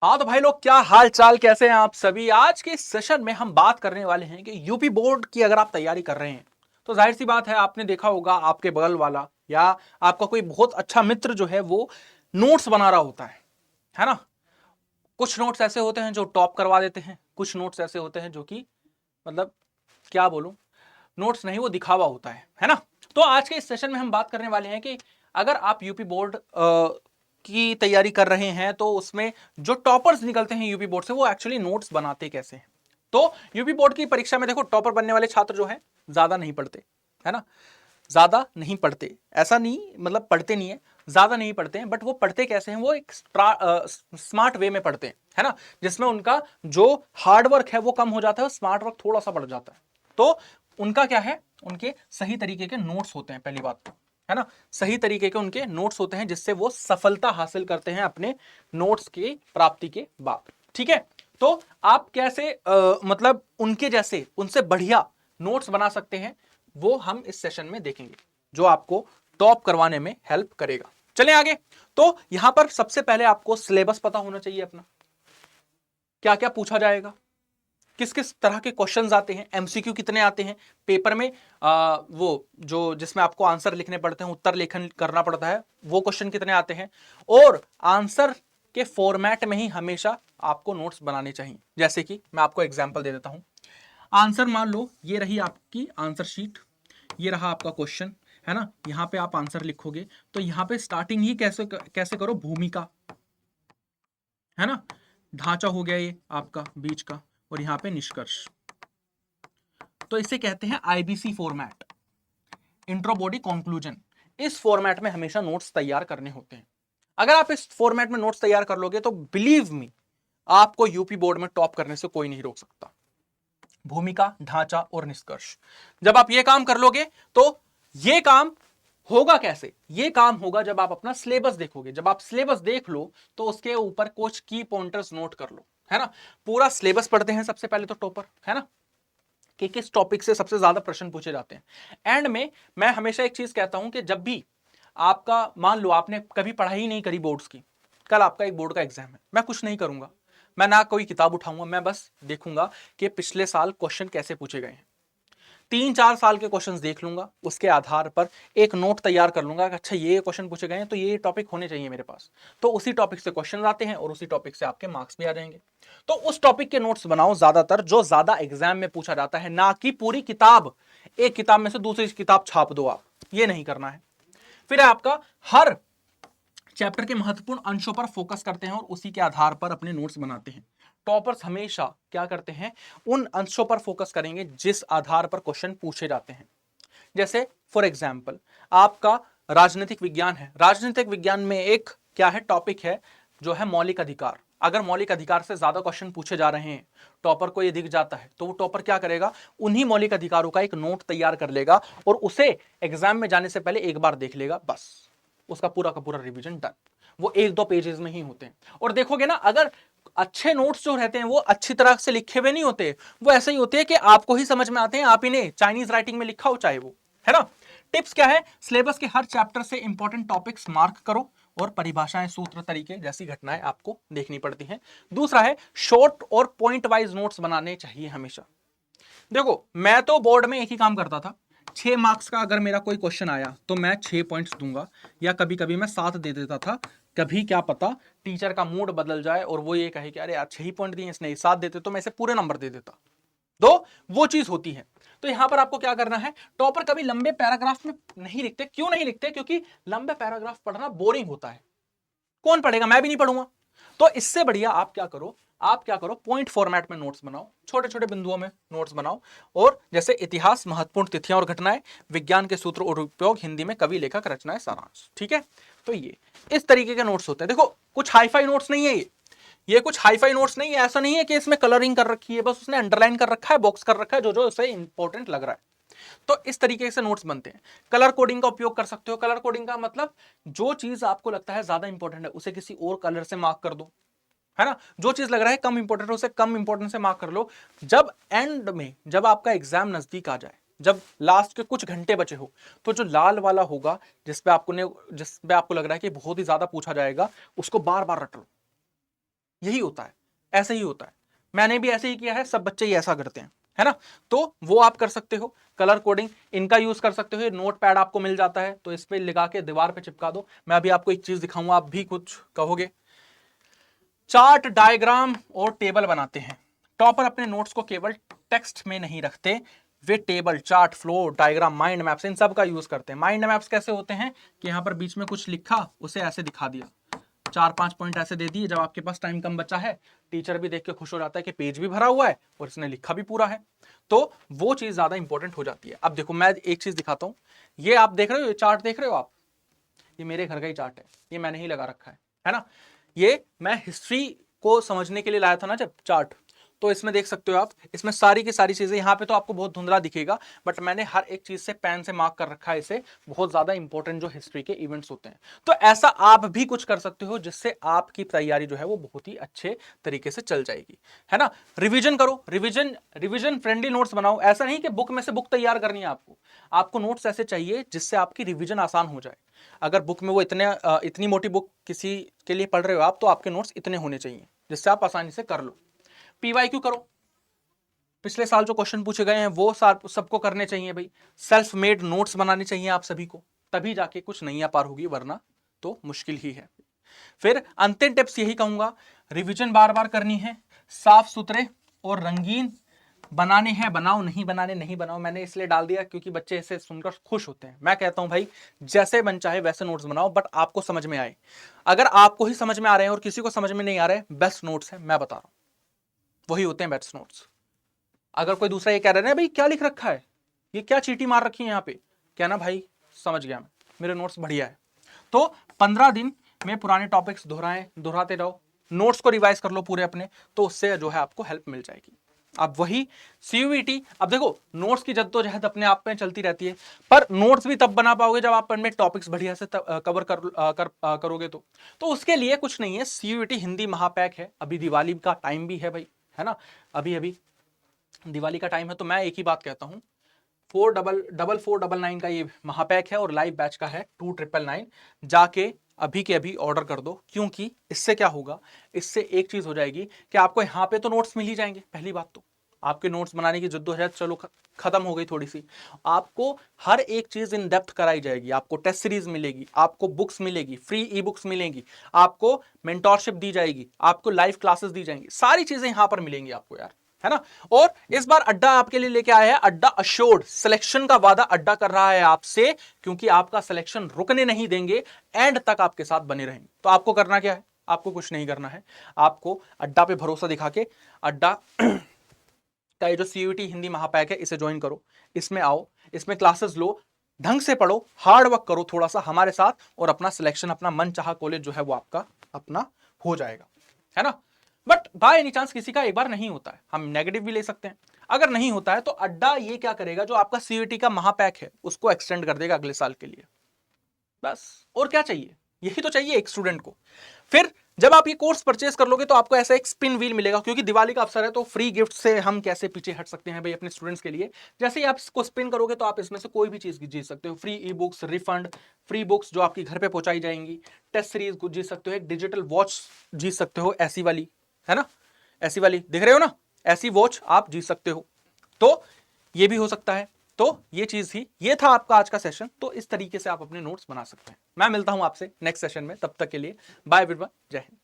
हाँ तो भाई लोग, क्या हाल चाल, कैसे हैं आप सभी। आज के इस सेशन में हम बात करने वाले हैं कि यूपी बोर्ड की अगर आप तैयारी कर रहे हैं तो जाहिर सी बात है, आपने देखा होगा आपके बगल वाला या आपका कोई बहुत अच्छा मित्र जो है वो नोट्स बना रहा होता है ना। कुछ नोट्स ऐसे होते हैं जो टॉप करवा देते हैं, कुछ नोट्स ऐसे होते हैं जो कि मतलब क्या बोलूं, नोट्स नहीं, वो दिखावा होता है ना। तो आज के इस सेशन में हम बात करने वाले हैं कि अगर आप यूपी बोर्ड की तैयारी कर रहे हैं तो उसमें जो टॉपर्स निकलते हैं यूपी बोर्ड से वो एक्चुअली नोट्स बनाते कैसे हैं। तो यूपी बोर्ड की परीक्षा में देखो, टॉपर बनने वाले छात्र जो हैं ज्यादा नहीं पढ़ते, है ना। ज्यादा नहीं पढ़ते, ऐसा नहीं मतलब पढ़ते नहीं है, ज्यादा नहीं पढ़ते हैं, बट वो पढ़ते कैसे हैं, वो एक स्मार्ट वे में पढ़ते हैं, है ना। जिसमें उनका जो हार्डवर्क है वो कम हो जाता है, स्मार्ट वर्क थोड़ा सा बढ़ जाता है। तो उनका क्या है, उनके सही तरीके के नोट्स होते हैं, पहली बात तो, है ना। सही तरीके के उनके नोट्स होते हैं जिससे वो सफलता हासिल करते हैं अपने नोट्स की प्राप्ति के बाद। ठीक है, तो आप कैसे मतलब उनके जैसे, उनसे बढ़िया नोट्स बना सकते हैं, वो हम इस सेशन में देखेंगे, जो आपको टॉप करवाने में हेल्प करेगा। चलें आगे। तो यहां पर सबसे पहले आपको सिलेबस पता होना चाहिए अपना, क्या क्या पूछा जाएगा, किस किस तरह के क्वेश्चंस आते हैं, एमसीक्यू कितने आते हैं पेपर में, वो जो जिसमें आपको आंसर लिखने पड़ते हैं, उत्तर लेखन करना पड़ता है, वो क्वेश्चन कितने आते हैं। और आंसर के फॉर्मेट में ही हमेशा आपको नोट्स बनाने चाहिए। जैसे कि मैं आपको एग्जांपल दे देता हूं। आंसर मान लो ये रही आपकी आंसर शीट, ये रहा आपका क्वेश्चन, है ना। यहां पे आप आंसर लिखोगे तो यहां पे स्टार्टिंग ही कैसे कैसे करो, भूमिका, है ना। ढांचा हो गया ये आपका बीच का, और यहां पे निष्कर्ष। तो इसे कहते हैं IBC format, intro body conclusion. इस फॉर्मेट में हमेशा नोट्स तैयार करने होते हैं। अगर आप इस फॉर्मेट में नोट्स तैयार कर लोगे तो बिलीव मी, आपको यूपी बोर्ड में टॉप करने से कोई नहीं रोक सकता। भूमिका, ढांचा और निष्कर्ष, जब आप ये काम कर लोगे तो ये काम होगा कैसे, ये काम होगा जब आप अपना सिलेबस देखोगे। जब आप सिलेबस देख लो तो उसके ऊपर कुछ की पॉइंटर्स नोट कर लो, है ना। पूरा सिलेबस पढ़ते हैं सबसे पहले तो टॉपर, है ना, कि किस टॉपिक से सबसे ज्यादा प्रश्न पूछे जाते हैं। एंड में मैं हमेशा एक चीज कहता हूं कि जब भी आपका, मान लो आपने कभी पढ़ाई नहीं करी बोर्ड्स की, कल आपका एक बोर्ड का एग्जाम है, मैं कुछ नहीं करूंगा, मैं ना कोई किताब उठाऊंगा, मैं बस देखूंगा कि पिछले साल क्वेश्चन कैसे पूछे गए हैं। 3-4 साल के क्वेश्चंस देख लूंगा, उसके आधार पर एक नोट तैयार कर लूंगा कि अच्छा ये क्वेश्चन पूछे गए हैं तो ये टॉपिक होने चाहिए मेरे पास। तो उसी टॉपिक से क्वेश्चन आते हैं और उसी टॉपिक से आपके मार्क्स भी आ जाएंगे। तो उस टॉपिक के नोट्स बनाओ ज्यादातर, जो ज्यादा एग्जाम में पूछा जाता है, ना कि पूरी किताब, एक किताब में से दूसरी किताब छाप दो आप, ये नहीं करना है। फिर आपका हर चैप्टर के महत्वपूर्ण अंशों पर फोकस करते हैं और उसी के आधार पर अपने नोट्स बनाते हैं। टॉपर्स हमेशा क्या करते हैं, उन अंशों पर फोकस करेंगे जिस आधार पर क्वेश्चन पूछे जाते हैं। जैसे फॉर एग्जाम्पल आपका राजनीतिक विज्ञान है, राजनीतिक विज्ञान में एक क्या है, टॉपिक है जो है मौलिक अधिकार। अगर मौलिक अधिकार से ज्यादा क्वेश्चन पूछे जा रहे हैं, टॉपर को ये दिख जाता है, तो वो टॉपर क्या करेगा, उन्हीं मौलिक अधिकारों का एक नोट तैयार कर लेगा और उसे एग्जाम में जाने से पहले एक बार देख लेगा, बस उसका पूरा का पूरा रिवीजन डन। वो 1-2 पेजेस में ही होते हैं। और देखोगे ना, अगर अच्छे नोट्स जो रहते हैं वो अच्छी तरह से लिखे हुए नहीं होते, वो ऐसे ही होते हैं कि आपको ही समझ में आते हैं, आप इन्हें चाइनीज राइटिंग में लिखा हो चाहे वो, है ना। टिप्स क्या है, सिलेबस के हर चैप्टर से इंपॉर्टेंट टॉपिक्स मार्क करो और परिभाषाएं, सूत्र, तरीके जैसी घटनाएं आपको देखनी पड़ती हैं। दूसरा है शॉर्ट और पॉइंट वाइज नोट्स बनाने चाहिए हमेशा। देखो मैं तो बोर्ड में एक ही काम करता था, 6 मार्क्स का अगर मेरा कोई क्वेश्चन आया तो मैं 6 पॉइंट्स दूंगा, या कभी कभी मैं 7 दे देता था। कभी क्या पता टीचर का मूड बदल जाए और वो ये कहे कि अरे यार 6 ही पॉइंट दिए, इसने 7 देते तो मैं इसे पूरे नंबर दे देता। तो वो चीज होती है। तो यहां पर आपको क्या करना है, टॉपर कभी लंबे पैराग्राफ में नहीं लिखते। क्यों नहीं लिखते, क्योंकि लंबे पैराग्राफ पढ़ना बोरिंग होता है, कौन पढ़ेगा, मैं भी नहीं पढ़ूंगा। तो इससे बढ़िया आप क्या करो, आप क्या करो, पॉइंट फॉर्मेट में नोट्स बनाओ, छोटे छोटे बिंदुओं में नोट्स बनाओ। और जैसे इतिहास, महत्वपूर्ण तिथियां और घटनाएं, विज्ञान के सूत्र और उपयोग, हिंदी में कवि, लेखक, रचनाएं, सारांश। ठीक है, तो ये इस तरीके के नोट्स होते हैं। देखो कुछ हाईफाई नोट्स नहीं है ये कुछ हाईफाई नोट्स नहीं है। ऐसा नहीं है कि इसमें कलरिंग कर रखी है, बस उसने अंडरलाइन कर रखा है, बॉक्स कर रखा है, जो जो उसे इंपॉर्टेंट लग रहा है। तो इस तरीके से नोट्स बनते हैं। कलर कोडिंग का उपयोग कर सकते हो। कलर कोडिंग का मतलब, जो चीज आपको लगता है ज्यादा इंपॉर्टेंट है उसे किसी और कलर से मार्क कर दो, है ना। जो चीज लग रहा है कम इंपॉर्टेंट है उसे कम इंपॉर्टेंट से मार्क कर लो। जब एंड में, जब आपका एग्जाम नजदीक आ जाए, जब लास्ट के कुछ घंटे बचे हो, तो जो लाल वाला होगा जिस पे आपको लग रहा है कि बहुत ही ज्यादा पूछा जाएगा, उसको बार बार रट लो। यही होता है, ऐसे ही होता है। मैंने भी ऐसे ही किया है, सब बच्चे ही ऐसा करते हैं, है ना। तो वो आप कर सकते हो, कलर कोडिंग इनका यूज कर सकते हो। नोट पैड आपको मिल जाता है तो इस पे लगा के दीवार पे चिपका दो। मैं अभी आपको एक चीज दिखाऊंगा, आप भी कुछ कहोगे। चार्ट, डायग्राम और टेबल बनाते हैं। टॉपर अपने नोट्स को केवल टेक्स्ट में नहीं रखते, वे table, chart, flow diagram, mind maps इन सब का यूज करते हैं। माइंड मैप्स कैसे होते हैं कि यहां पर बीच में कुछ लिखा, उसे ऐसे दिखा दिया, 4-5 पॉइंट ऐसे दे दिए। जब आपके पास टाइम कम बचा है, टीचर भी देख के खुश हो जाता है कि पेज भी भरा हुआ है और इसने लिखा भी पूरा है, तो वो चीज ज्यादा इंपॉर्टेंट हो जाती है। अब देखो मैं एक चीज दिखाता हूं, ये आप देख रहे हो, ये चार्ट देख रहे हो आप, ये मेरे घर का ही चार्ट है, ये मैंने ही लगा रखा है ना। ये मैं हिस्ट्री को समझने के लिए लाया था ना जब चार्ट, तो इसमें देख सकते हो आप, इसमें सारी की सारी चीजें, यहाँ पे तो आपको बहुत धुंधला दिखेगा बट मैंने हर एक चीज से पेन से मार्क कर रखा है इसे, बहुत ज्यादा इंपॉर्टेंट जो हिस्ट्री के इवेंट्स होते हैं। तो ऐसा आप भी कुछ कर सकते हो जिससे आपकी तैयारी जो है वो बहुत ही अच्छे तरीके से चल जाएगी, है ना। रिवीजन करो, रिवीजन फ्रेंडली नोट्स बनाओ। ऐसा नहीं कि बुक में से बुक तैयार करनी है आपको नोट्स ऐसे चाहिए जिससे आपकी रिवीजन आसान हो जाए। अगर बुक में वो इतनी मोटी बुक किसी के लिए पढ़ रहे हो आप, तो आपके नोट्स इतने होने चाहिए जिससे आप आसानी से कर लो। पीवाईक्यू करो, पिछले साल जो क्वेश्चन पूछे गए हैं वो सबको करने चाहिए भाई। सेल्फ मेड नोट्स बनाने चाहिए आप सभी को, तभी जाके कुछ नैया पार होगी, वरना तो मुश्किल ही है। फिर अंतिम टिप्स यही कहूंगा, रिवीजन बार बार करनी है, साफ सुथरे और रंगीन बनाने हैं, बनाओ, नहीं बनाने नहीं बनाओ। मैंने इसलिए डाल दिया क्योंकि बच्चे इसे सुनकर खुश होते हैं। मैं कहता हूं भाई जैसे मन चाहे वैसे नोट्स बनाओ, बट आपको समझ में आए। अगर आपको ही समझ में आ रहे हैं और किसी को समझ में नहीं आ रहे, बेस्ट नोट्स है, मैं बता रहा हूं, वही होते हैं बेस्ट नोट्स। अगर कोई दूसरा ये कह रहा है भाई क्या लिख रखा है, ये क्या चीटी मार रखी है यहाँ पे, कहना भाई समझ गया मैं, मेरे नोट्स बढ़िया है। तो 15 दिन में पुराने टॉपिक्स दोहराते रहो, नोट्स को रिवाइज कर लो पूरे अपने, तो उससे जो है आपको हेल्प मिल जाएगी। अब वही सीयूईटी, अब देखो नोट्स की जद्दोजहद अपने आप में चलती रहती है, पर नोट्स भी तब बना पाओगे जब आप में टॉपिक्स बढ़िया से कवर करोगे। तो उसके लिए कुछ नहीं है, सीयूईटी हिंदी महापैक है। अभी दिवाली का टाइम भी है भाई, है ना, अभी अभी दिवाली का टाइम है। तो मैं एक ही बात कहता हूं, 499 का ये महापैक है और लाइव बैच का है 2999। जाके अभी के अभी ऑर्डर कर दो, क्योंकि इससे क्या होगा, इससे एक चीज हो जाएगी कि आपको यहाँ पे तो नोट्स मिल ही जाएंगे। पहली बात तो आपके नोट्स बनाने की जद्दोजहद चलो खत्म हो गई थोड़ी सी, आपको हर एक चीज इन डेप्थ कराई जाएगी। आपको टेस्ट सीरीज मिलेगी, आपको बुक्स मिलेगी, फ्री ई बुक्स मिलेंगी, आपको मेंटोरशिप दी जाएगी, आपको लाइव क्लासेस दी जाएंगी, सारी चीजें यहां पर मिलेंगी आपको यार, है ना। और इस बार अड्डा आपके लिए लेके आया है, अड्डा अश्योर्ड सिलेक्शन का वादा अड्डा कर रहा है आपसे, क्योंकि आपका सिलेक्शन रुकने नहीं देंगे, एंड तक आपके साथ बने रहेंगे। तो आपको करना क्या है, आपको कुछ नहीं करना है, आपको अड्डा पे भरोसा दिखा के अड्डा का ये जो सीयूईटी हिंदी महापैक है इसे ज्वाइन करो, इसमें आओ, इसमें क्लासेस लो, ढंग से पढ़ो, हार्ड वर्क करो थोड़ा सा हमारे साथ, और अपना सिलेक्शन, अपना मन चाहा कॉलेज जो है वो आपका अपना हो जाएगा, है ना। बट बाय एनी चांस किसी का एक बार नहीं होता है, हम नेगेटिव भी ले सकते हैं। अगर नहीं होता है तो अड्डा ये क्या करेगा, जो आपका सीयूईटी का महापैक है उसको एक्सटेंड कर देगा अगले साल के लिए, बस। और क्या चाहिए, यही तो चाहिए एक स्टूडेंट को। फिर जब आप ये कोर्स परचेस कर लोगे तो आपको ऐसा एक स्पिन व्हील मिलेगा, क्योंकि दिवाली का अवसर है तो फ्री गिफ्ट से हम कैसे पीछे हट सकते हैं भाई अपने स्टूडेंट्स के लिए। जैसे ही आप इसको स्पिन करोगे तो आप इसमें से कोई भी चीज जीत सकते हो, free e books, refund, free books जो आपकी घर पे पहुंचाई जाएंगी, टेस्ट सीरीज को जीत सकते हो, एक डिजिटल वॉच जीत सकते हो, ऐसी वाली, है ना, ऐसी वाली दिख रहे हो ना, ऐसी वॉच आप जीत सकते हो। तो ये भी हो सकता है। तो ये चीज थी, ये था आपका आज का सेशन। तो इस तरीके से आप अपने नोट्स बना सकते हैं। मैं मिलता हूं आपसे नेक्स्ट सेशन में, तब तक के लिए बाय एवरीवन, जय हिंद।